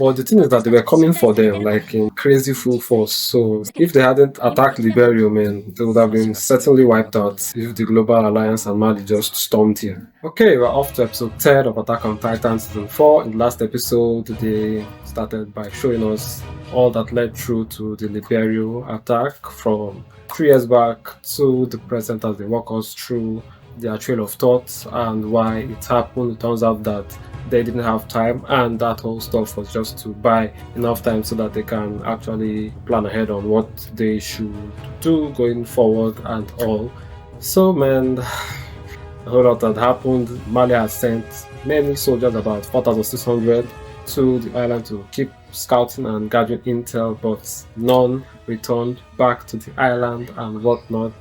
But the thing is that they were coming for them like in crazy full force. So if they hadn't attacked Liberio, man, they would have been certainly wiped out if the Global Alliance and Mali just stormed here. Okay, we're off to episode 10 of Attack on Titan season 4. In the last episode, they started by showing us all that led through to the Liberio attack from 3 years back to the present as they walk us through their trail of thoughts and why it happened. It turns out that they didn't have time, and that whole stuff was just to buy enough time so that they can actually plan ahead on what they should do going forward and all. So man, a whole lot had happened. Mali had sent many soldiers, about 4,600, to the island to keep scouting and gathering intel, but none returned back to the island and whatnot.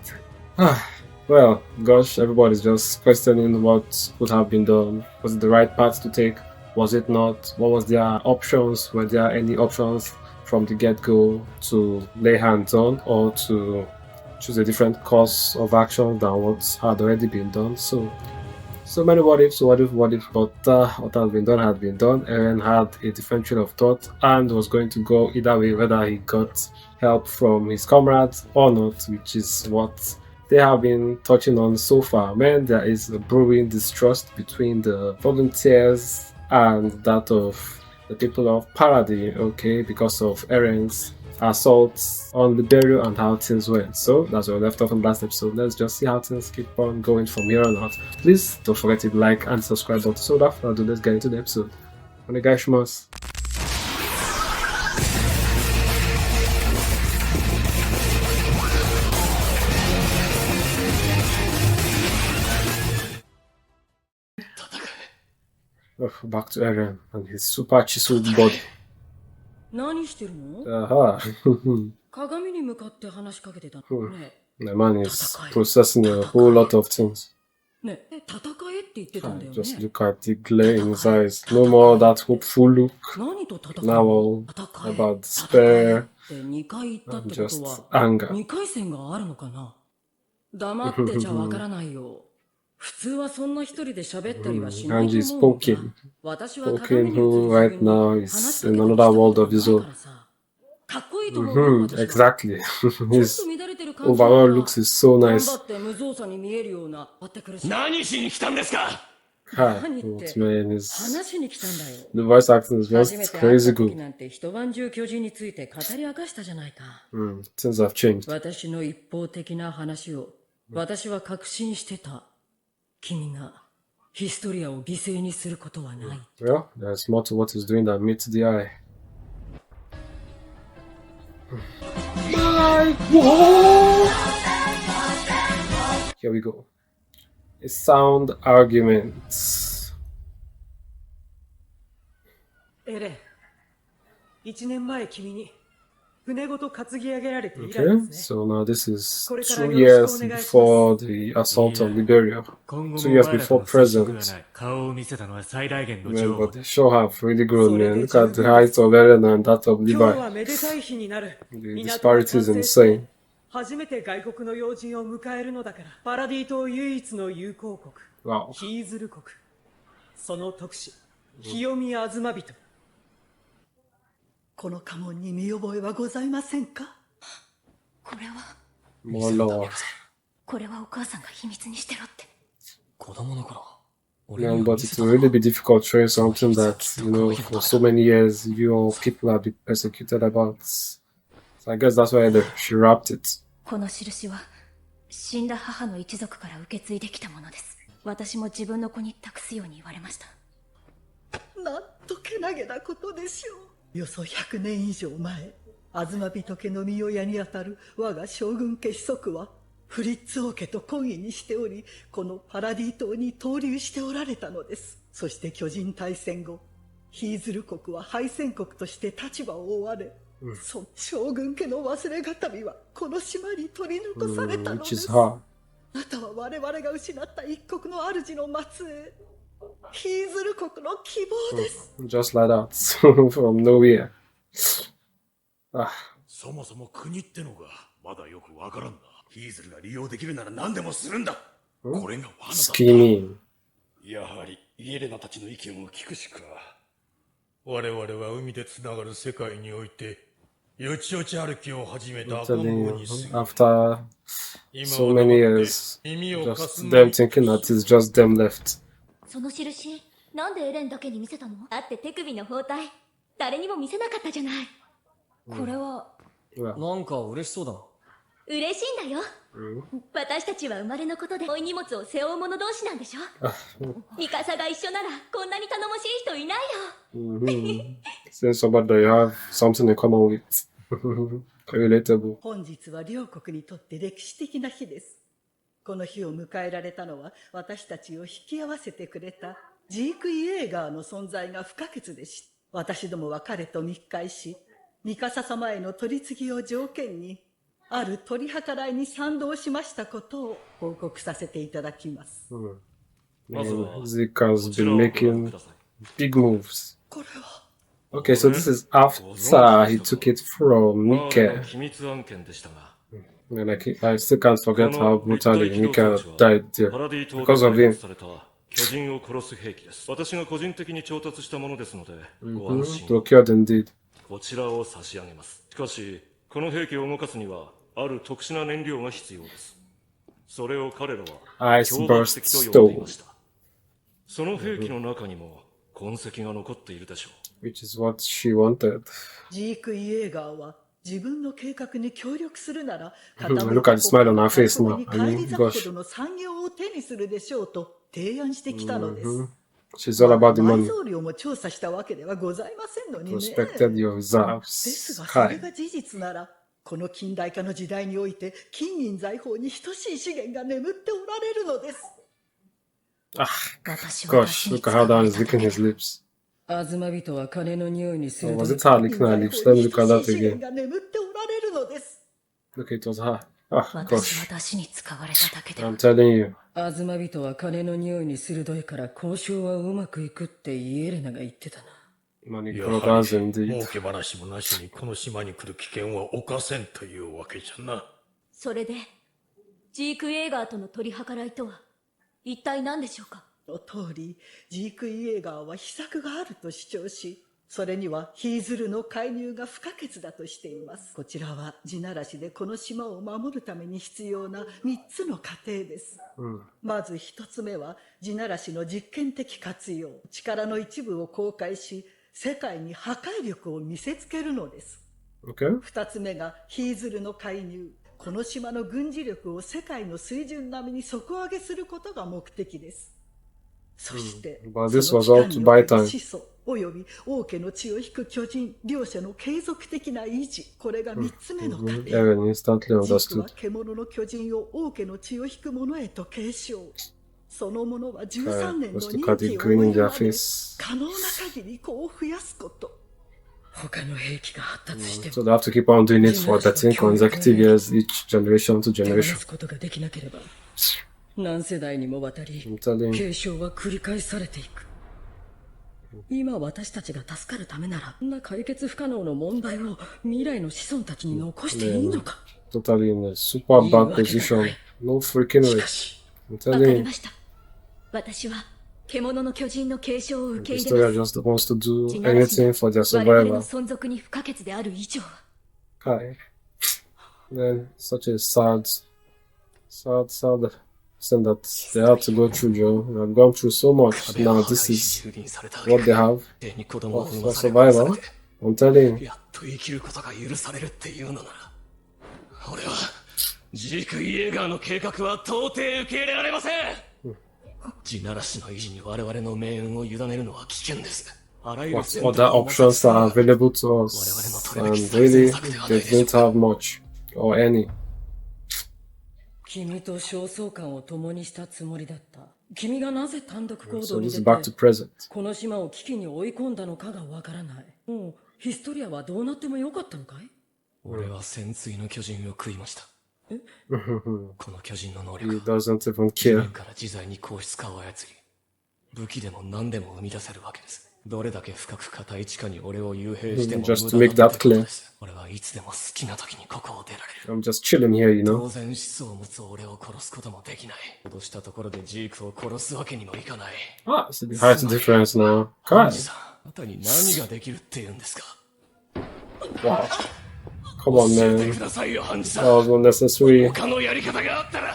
Well, gosh, everybody's just questioning what could have been done. Was it the right path to take? Was it not? What was their options? Were there any options from the get-go to lay hands on or to choose a different course of action than what had already been done? So many what ifs, but what has been done had been done. Eren had a different train of thought and was going to go either way, whether he got help from his comrades or not, which is what they have been touching on so far. Man, there is a brewing distrust between the volunteers and that of the people of Paradis, okay, because of Eren's assaults on Liberio and how things went. So that's where we left off in the last episode. Let's just see how things keep on going from here on out. Please don't forget to like and subscribe button. So without further ado, let's get into the episode. Onegaishimasu. Back to Eren and his super chiseled body. The man is processing a whole lot of things. Just look at the glare in his eyes. No more that hopeful look. Now all about despair and just anger. Hanji is poking who right now is in another world of his own. Exactly. His overall looks is so nice. What man is, the voice acting is just crazy good. Things have changed. Well, there's more to what he's doing than meets the eye. Here we go. A sound argument. Okay, so now this is 2 years before the assault on Liberia. 2 years before present. Man, but they sure have really grown, man. Look at the height of Eren and that of Levi. The disparity is insane. Wow. この家紋に見覚えはございませんか？これは More lore. これはお母さんが秘密にしてろって。子供の頃。 Man, but it will really be difficult showing something that, you know, for so many years your people have been persecuted about. So I guess that's why she wrapped it. この印は死んだ母の一族から受け継いできたものです。私も自分の子に託すように言われました。なんとけなげなことでしょう。よそ100年以上前、東人家の御親にあたる我が将軍家子息はフリッツ王家と懇意にしており、このパラディ島に投留しておられたのです。そして巨人大戦後、ヒーズル国は敗戦国として立場を追われ、その将軍家の忘れがたみはこの島に取り残されたのです。あなたは我々が失った一国の主の末裔、ヒーズル国の希望です。Just like that, from nowhere. そもそも国ってのがまだよくわからんな。ヒーズルが利用できるなら何でもするんだ。これが罠だ。Scheming. やはりイエレナたちの意見を聞くしか。我々は海でつながる世界において、よちよち歩きを始めた I'm 赤ん telling 坊 you, に過ぎる。 after 今 so は many 黙って years, 耳をかす just んで them thinking that it's just them left. その印、なんでエレンだけに見せたの？だって手首の包帯、誰にも見せなかったじゃない。これは Yeah. なんか嬉しそうだな。嬉しいんだよ。私たちは生まれのことで重い荷物を背負う者同士なんでしょ。ミカサが一緒ならこんなに頼もしい人いないよ。Seeing somebody that you have something in common with. Relatable. 本日は両国にとって歴史的な日です。この日を迎えられたのは私たちを引き合わせてくれたジーク・イエーガーの存在が不可欠でした。私どもは彼と密会し、ミカサ様への取り次ぎを条件に、ある取り計らいに賛同しましたことを報告させていただきます。Zeke has been making big moves. これは Okay, so this is after he took it from Mike. 秘密案件でしたが、 And I still can't forget how brutally Mika died there パラディ島 because of で him. された巨人を殺す兵器です。私が個人的に調達したものですので、ご安心を。 Procured indeed. こちらを差し上げます。しかし、この兵器を動かすには、ある特殊な燃料が必要です。それを彼らは、 Ice 強爆 burst 石と呼んでいま stone, した。その兵器の中にも痕跡が残っているでしょう。 which is what she wanted. ジーク・イエーガーは自分の計画に協力するなら、 Look at the smile on her face now. 大国に返り I mean, 咲くほ gosh. どの産業を手にするでしょうと提案してきたのです。She's all about the 埋 money. 蔵量も調査したわけではございませんのにね。 Prospected your です reserves. がそれ Kai. が事実なら、この近代化の時代において金銀財宝に等しい資源が眠っておられるのです。 Ah, 私は gosh, look at how Dan is licking his lips. アズマ人は金の匂いにす Or る was it her licking her lips? Let me look at that 資源 again. が眠っておられるのです。 Look, it was her. Ah, 私は gosh. 出汁に使われただけで I'm telling you. アズマ人は金の匂いに鋭いから交渉はうまくいくってイエレナが言ってたな。 Money やは brokers り indeed. 儲け話もなしにこの島に来る危険は冒せんというわけじゃな。それでジーク・イエーガーとの取り計らいとは一体何でしょうか？の通り、ジーク・イエーガーは秘策があると主張し、それにはヒーズルの介入が不可欠だとしています。こちらは地ならしでこの島を守るために必要な3つの過程です。まず1つ目は地ならしの実験的活用、力の一部を公開し、世界に破壊力を見せつけるのです。 Okay. 2つ目がヒーズルの介入、この島の軍事力を世界の水準並みに底上げすることが目的です。そして、 But this その was all 期 to 間 buy における time. 始祖および王家の血を引く巨人両者の継続的な維持、これが3つ目の過程。 Eren instantly ジークは understood. 獣の巨人を王家の血を引く者へと継承。その者は13年の Just 任 look at the 期を grin in 終える their まで face. 可能な限り子を増やすこと。他の兵器が発達して So they have to keep on doing it for 13 consecutive years, each generation to 手放 generation. すことができなければ何世代にもわたり I'm telling you. 継承は繰り返されていく。今私たちが助かるためならこんな解決不可能の問題を未来の子孫たちに残していいのか。 Totally in a super bad position. No freaking し way. かし I'm わか telling り you. ました。私は獣の巨人の継承を受け The 入れ story ます just wants to do 地ならし anything for their 我々の survival. 存続に不可欠である以上は Kai. Then such a sad thing that they had to go through, Joe. They have gone through so much. Now this is what they have 手に子供を産 for まされ殺され survival. て I'm telling you. やっと生きることが許されるっていうのなら、俺はジーク・イエーガーの計画は到底受け入れられません。地ならしの維持に我々の命運を委ねるのは危険です。あらゆる What 選択 other を options are available to us? And really, they don't have much or any. 君と焦燥感を共にしたつもりだった。君がなぜ単独行 So 動に this is 出 back て to present. この島を危機に追い込んだのかがわからない。もうヒストリアはどうなってもよかったのかい？俺は潜水の巨人を食いました。この巨人の能 He 力は doesn't even 地 care. 面から自在に硬質化を操り、武器でも何でも生み出せるわけです。どれだけ深く硬い地下に俺を幽閉しても Just 無 to make 駄だ that ってこと clear. です。俺はいつでも好きな時にここを出られる。 I'm just chilling here, you know. 当然思想を持つ俺を殺すこともできない。脅したところでジークを殺すわけにもいかない。Ah, it's the height difference now. お God. じさん、なたに何ができるって言うんですか。 Wow. Come on, 教えて man. くださいよ、ハンジさ That ん。 was unnecessary. 他のやり方があったら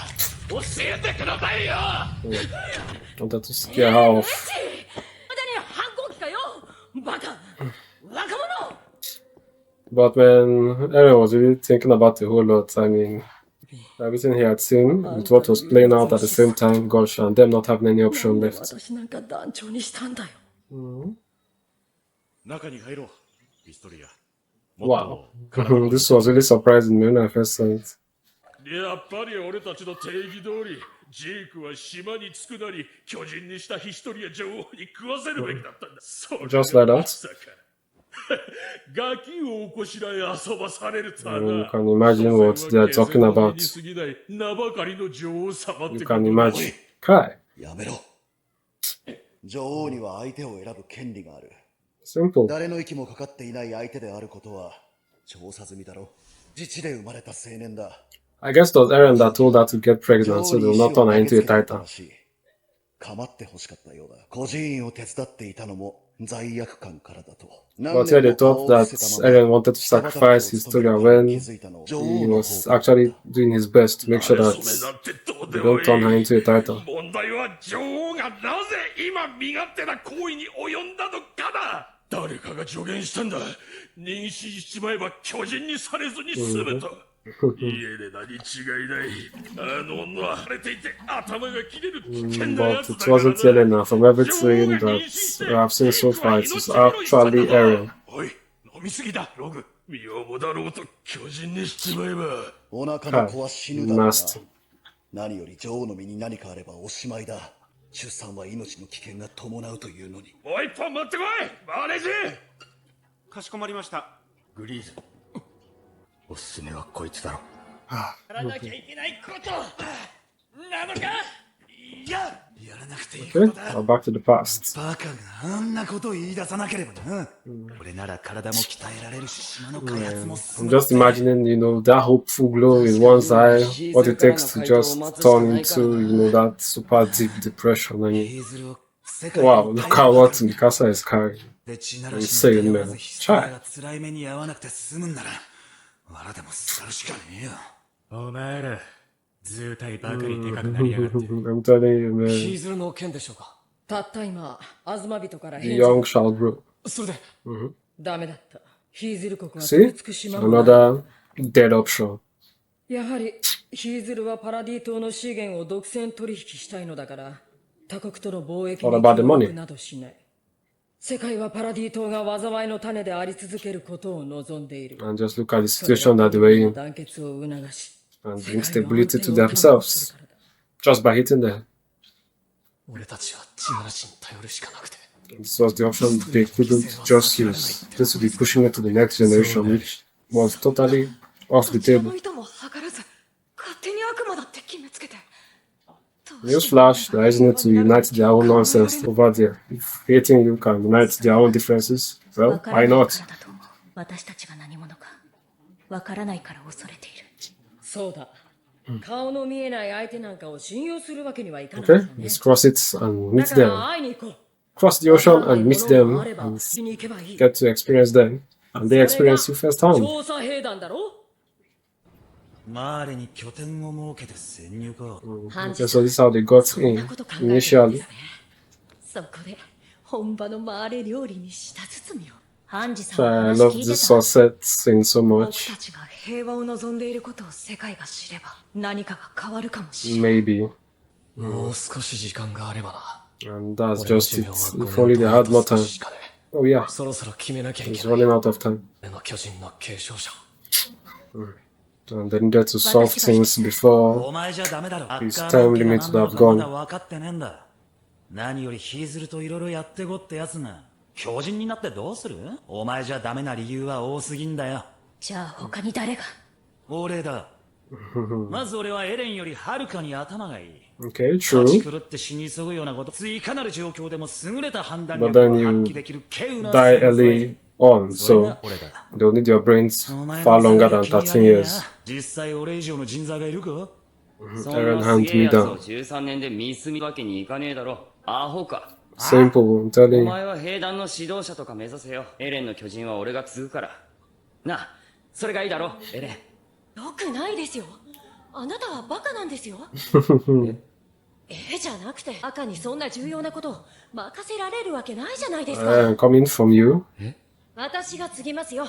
教えてくださいよ。 Wanted to scare her off. 無駄に反抗期かよバカ若者 But man, Eren was really thinking about a whole lot. I mean, everything he had seen with what was playing out at the same time, gosh, and them not having any option なんで left. 私なんか団長にしたんだよ。中に入ろう、ヒストリア。 Wow. This was really surprising me when I first saw it. やっぱり俺たちの定義通り、ジークは島に着くなり、巨人にしたヒストリア女王に食わせるべきだったんだ。それ Just like that? まさかガキをおこしらえ遊ばされるとは You な。 can imagine what they are talking about. 過ぎない名ばかりの女王様って You こと can だ。 imagine. Kai. やめろ。女王には相手を選ぶ権利がある。 Simple. 誰の息もかかっていない相手であることは調査済みだろ。自治で生まれた青年だ。 I guess it was Eren that told her to get pregnant so they will not turn her into a titan. 構ってほしかったようだ。孤児院を手伝っていたのも罪悪感からだと。 But yeah, they thought that Eren wanted to sacrifice Historia when he was actually doing his best to make sure that それなんてどうで they も don't い turn her い。 into a titan. 問題は女王がなぜ今身勝手な行為に及んだのかだ。誰かが助言したんだ。妊娠しちまえば巨人にされずに済むと。家で何違いない。あの女は腫れていて頭が切れる危険なや But つ it だから wasn't な。 Yelena. From everything that I've seen so far, it was actually Eren. おい、飲みすぎだ、ログ。身をもだろうと巨人にしちまえば。お腹の子は死ぬだろうな。 Must. 何より女王の身に何かあればおしまいだ。出産は命の危険が伴うというのに。もう一本持ってこい、マネージ。かしこまりました。グリーズ、おすすめはこいつだろ。やらなきゃいけないことなのか。いや、やらなくていい Okay, now back to the past. バカがあんなことを言い出さなければな。俺なら体も鍛えられるし、島の開発も I'm 進む。 just imagining, that hopeful glow in one's eye, what it takes to just turn into, that super deep depression. I mean, wow, look at what Mikasa is carrying. で、血なら Insane, 死んで man. まずヒストリア Chai. が辛い目に遭わなくて済むんなら、藁でもするしかねえよ。お前ら、図体ばかりでかくなりやがって。 I'm telling you, ヒ man, ーズルの件でしょうか。たった今、アズマ人から the 返事 young shall grow. それで、ダメだった。ヒーズル国は See? 取り付く島もない Another dead option. やはりヒーズルはパラディ島の資源を独占取引したいのだから他国との貿易に What about the 協 money? 力などしない。世界はパラディ島が災いの種であり続けることを望んでいる。 And just look at the situation that they were in 団結を促し and 世 bring 界の stability 安 to 定を担保す themselves るからだ。 just by hitting them. 俺たちは地ならしに頼るしかなくて。 This was the option they couldn't just use. This would be pushing it to the next generation, which was totally off the こちら table. の意図も図らず勝手に悪魔だって決めつけて。 Newsflash, there isn't it to unite their own nonsense over there. If hating you can unite their own differences, well, why not? 私たちが何者かわからないから恐れている。そうだ。顔の見えない相手なんかを信用するわけにはいかないから Okay, ね。 let's cross it and だ meet から them. 会いに行こう。 Cross the ocean and meet わ them からないものがあれば and 次に行けばいい。 get to experience them. And they experience you それ firsthand. が調査兵団だろ。マーレに拠点を設けて潜入か。 Okay, so this is how they got そんな in こと考えてるんで initially. すね。そこで本場のマーレ料理に舌包みを。ハンジさん So の I 話 love 聞いて this た。 sunset scene so 僕 much. たちが平和を望んでいることを世界が知れば何かが変わるかもしれない。 Maybe. もう少し時間があればな。 And that's 俺の just 寿 it. 命は If only they had more 少 time. ししかねえ。 Oh yeah, そろそろ決めなきゃい it's けない。 running out of time. 俺の巨人の継承者。 And they needed to solve things before お前じゃダメだろ。 his time limit would have gone. まだ分かってねえんだ。何よりヒーズルといろいろやってこってやつが。狂人になってどうする？お前じゃダメな理由は多すぎんだよ。じゃあ他に誰が。俺だ。まず俺はエレンよりはるかに頭がいい。 Okay, 勝ち true. 狂って死に急ぐようなこと、いかなる状況でも優れた判断 But 力 then を you 発揮できる稀有な Die 存在 early on, それ so が俺だ。 they'll need your brains お前 far の longer さ than 気に 13 入らねえ years. な実際俺以上の人材がいるか？ Eren hand me down. 13年で見すみわけにいかねえだろ。アホか。Simple, I'm telling お you. 前は兵団の指導者とか目指せよ。エレンの巨人は俺が継ぐから。なあ、それがいいだろ、エレン。よくないですよ。あなたはバカなんですよ。じゃなくて、赤にそんな重要なことを任せられるわけないじゃないですか。Coming from you? 私が継ぎますよ。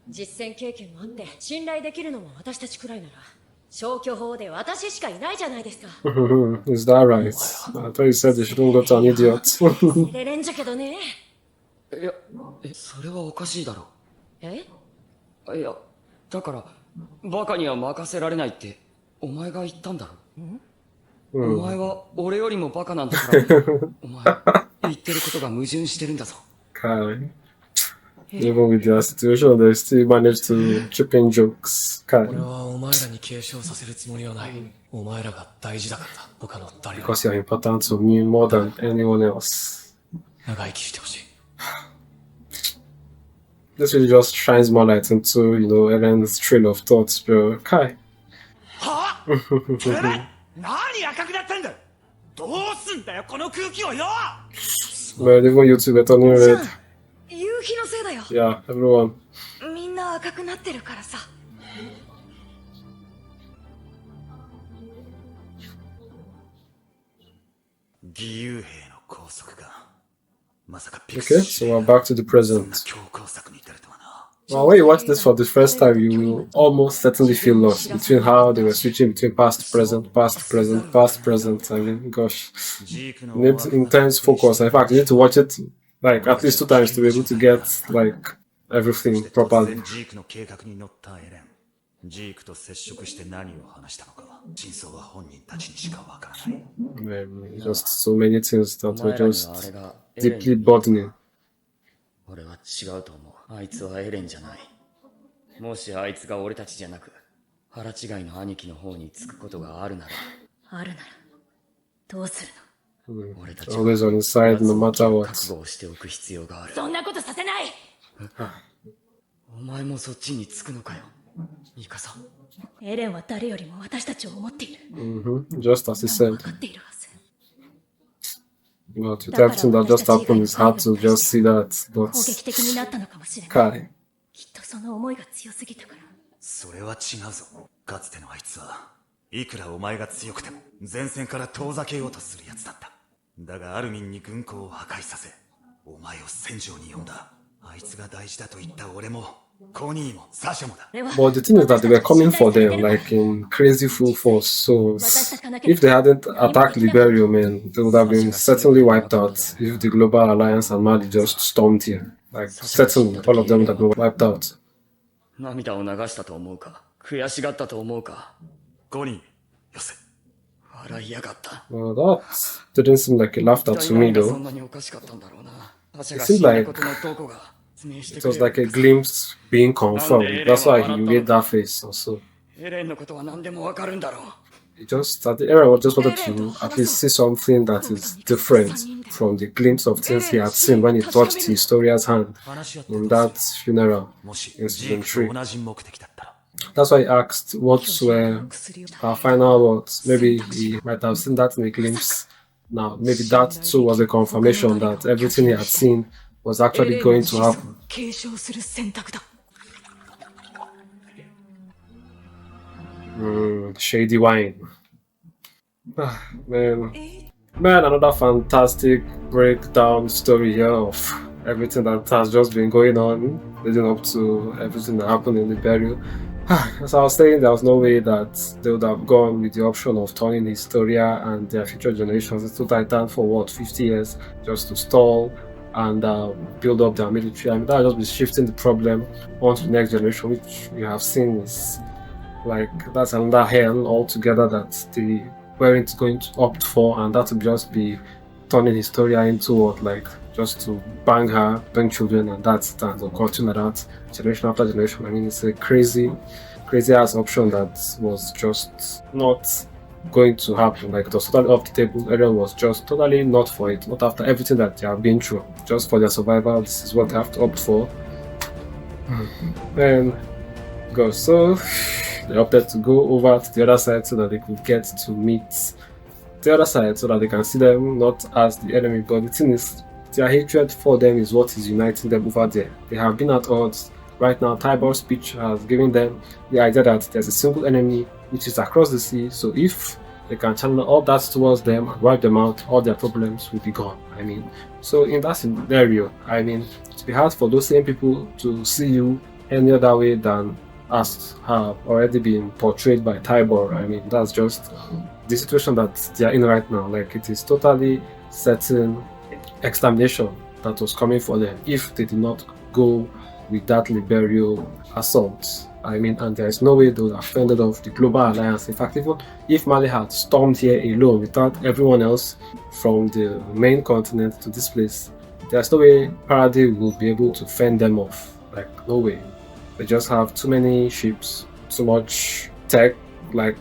実戦経験もあって信頼できるのも私たちくらいなら消去法で私しかいないじゃないですか。Is that right? I thought you said you shouldn't go to an idiot. レレンじゃけどね。いや、それはおかしいだろ。え？いや、だから、バカには任せられないって、お前が言ったんだろ。お前は俺よりもバカなんだから、お前、言ってることが矛盾してるんだぞ。Kai. Even with their situation, they still manage to chip in jokes. Kai. 俺はお前らに継承させるつもりはない。お前らが大事だからだ。他の誰より Because you're important to me more than anyone else. 長生きしてほしい。This really just shines more light into, Eren's trail of thoughts, bro. Kai. はぁてめえ何赤くなったんだどうすんだよこの空気をよ Well, even you two were turning red. 夕日のせいだよ。 Yeah, everyone. みんな赤くなってるからさ。義勇兵の拘束が、まさかピク Okay, シ so ー we're back to the そんな present. 強硬策に至るとはな。 Well, when you watch this for the first time, you will almost certainly feel lost between how they were switching between past, present, past, present, past, present. I mean, gosh, ジークの you need intense focus. In fact, you need to watch it like at least 2 times to be able to get like everything 突 properly. 然ジークの計画に乗ったエレン。ジークと接触して何を話したのか、真相は本人たちにしかわからない。 Just so many things that お were 前らには just あれがエレン deeply burdening. 俺は違うと思う。あいつはエレンじゃない。もしあいつが俺たちじゃなく、腹違いの兄貴の方につくことがあるなら、あるならどうするの？俺たちは Always on his side, no matter 覚 what. 悟をしておく必要がある。そんなことさせない。お前もそっちにつくのかよ、ミカサ。エレンは誰よりも私たちを思っている。 Just as he 分 said. かっているはず。 But with everything that just happened, it's hard to just see that. 攻 But 撃的になったのかもしれない。 Kai, きっとその思いが強すぎたから。それは違うぞ。かつてのあいつは、いくらお前が強くても、前線から遠ざけようとする奴だった。だがアルミンに軍港を破壊させ、お前を戦場に呼んだ。あいつが大事だと言った俺も、コニーもサシャもだ。 but the thing is that they were coming for them like in crazy full force. So if they hadn't attacked Liberia, man, they would have been certainly wiped out if the Global Alliance and Mali just stormed here. Like certainly, all of them would have been wiped out. 涙を流したと思うか、悔しがったと思うか。コニー、よせ。笑いやがった。 Well, that didn't seem like a laughter to me そ though. んなにおかしかったんだろうな。他者 It が seemed 死んだ like ことのどこが説明して it く was れ like a る。 glimpse being confirmed. That's why he made that face also. エレンのことは何でもわかるんだろう。 He just at the era just wanted to at least see something that is different from the glimpse of things he had seen when he touched Historia's hand 話し合って in that funeral もし in ジー season クと 3. 同じ目的だったら。 That's why he asked what were our final words. Maybe he might have seen that in a glimpse. Now, maybe that too was a confirmation that everything he had seen was actually going to happen. 継承する選択だ。 Shady wine. Ah, man, another fantastic breakdown story here of everything that has just been going on leading up to everything that happened in the burial. As I was saying, there was no way that they would have gone with the option of turning Historia and their future generations into Titan for what, 50 years just to stall and build up their military. I mean, that would just be shifting the problem onto the next generation, which we have seen is like that's another hell altogether that they weren't going to opt for, and that would just be turning Historia into what, like just to bang her, bang children, and that's it, and continue that generation after generation. I mean, it's a crazy ass option that was just not going to happen. Like it was totally off the table. Everyone was just totally not for it, not after everything that they have been through, just for their survival. This is what they have to opt for. And go so they opted to go over to the other side so that they could get to meet the other side so that they can see them not as the enemy. But the thing is, their hatred for them is what is uniting them over there. They have been at odds. Right now, Tybor's speech has given them the idea that there's a single enemy which is across the sea. So if they can channel all that towards them and wipe them out, all their problems will be gone. I mean, so in that scenario, I mean, it's be hard for those same people to see you any other way than as have already been portrayed by Tybor. I mean, that's just the situation that they are in right now. Like, it is totally certain extermination that was coming for them if they did not go with that Liberio assault. I mean, and there is no way they would have fended off the global alliance. In fact, even if Mali had stormed here alone without everyone else from the main continent to this place, there's no way Paradis will be able to fend them off. Like, no way. They just have too many ships, too much tech, like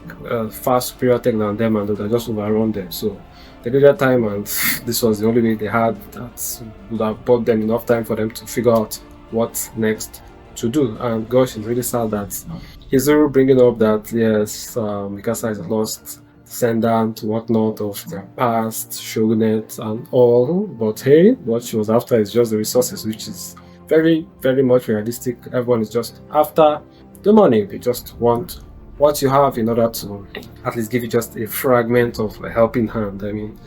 far superior tech than them, and they just overrun them. So they needed time, and this was the only way they had that would have bought them enough time for them to figure out what next to do. And gosh, it's really sad that Hizuru bringing up that yes, Mikasa has lost descendant, whatnot of their past, shogunate and all, but hey, what she was after is just the resources, which is very, very much realistic. Everyone is just after the money. They just want what you have in order to at least give you just a fragment of a helping hand. I mean,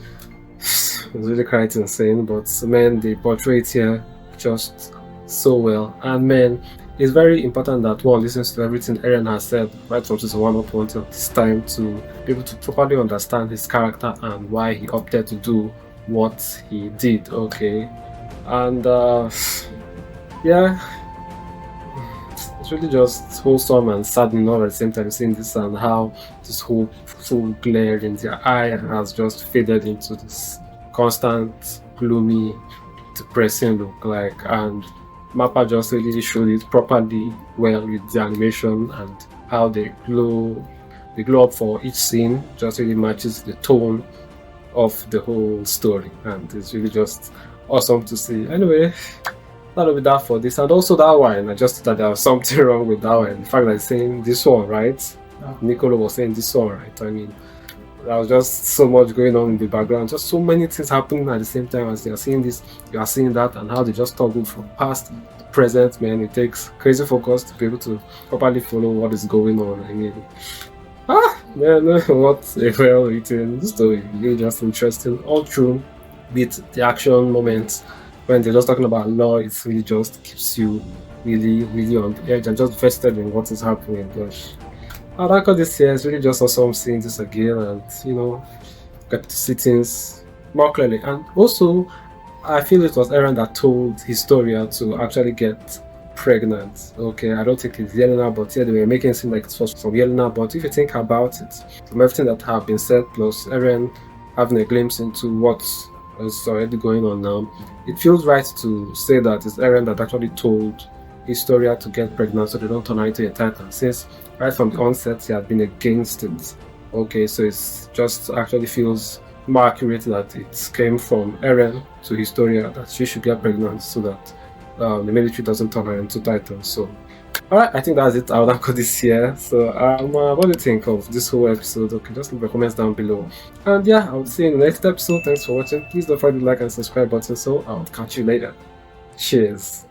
it's really quite insane, but man, they portray it here just so well. And man, it's very important that one listens to everything Eren has said right from season 1 up until this time to be able to properly understand his character and why he opted to do what he did. Okay, and yeah, it's really just wholesome and saddening all at the same time seeing this, and how this whole full glare in their eye has just faded into this constant gloomy, depressing look. Like, and Mappa just really showed it properly well with the animation and how they glow up for each scene. Just really matches the tone of the whole story, and it's really just awesome to see. Anyway, that'll be that for this. And also that one, I just thought there was something wrong with that one. The fact that it's saying this one, right? Nicolo was saying this one, right? I mean, there was just so much going on in the background, just so many things happening at the same time as you are seeing this, you are seeing that, and how they just toggle from past to present. Man, it takes crazy focus to be able to properly follow what is going on. I mean, man, what a well written story. Really just interesting all through, with the action moments when they're just talking about law. It really just keeps you really, really on the edge and just vested in what is happening. Gosh, I like all this here. It's really just awesome seeing this again, and you know, get to see things more clearly. And also, I feel it was Eren that told Historia to actually get pregnant. Okay, I don't think it's Yelena, but yeah, they were making it seem like it was from Yelena. But if you think about it, from everything that have been said, plus Eren having a glimpse into what is already going on now, it feels right to say that it's Eren that actually told Historia to get pregnant so they don't turn her into a titan, since right from the onset he had been against it. Okay, so it's just actually feels more accurate that it came from Eren to Historia that she should get pregnant so that the military doesn't turn her into titan. So alright, I think that's it. I'll not cut this here. So what do you think of this whole episode? Okay, just leave your comments down below. And yeah, I'll see you in the next episode. Thanks for watching. Please don't forget to like and subscribe button. So I'll catch you later. Cheers.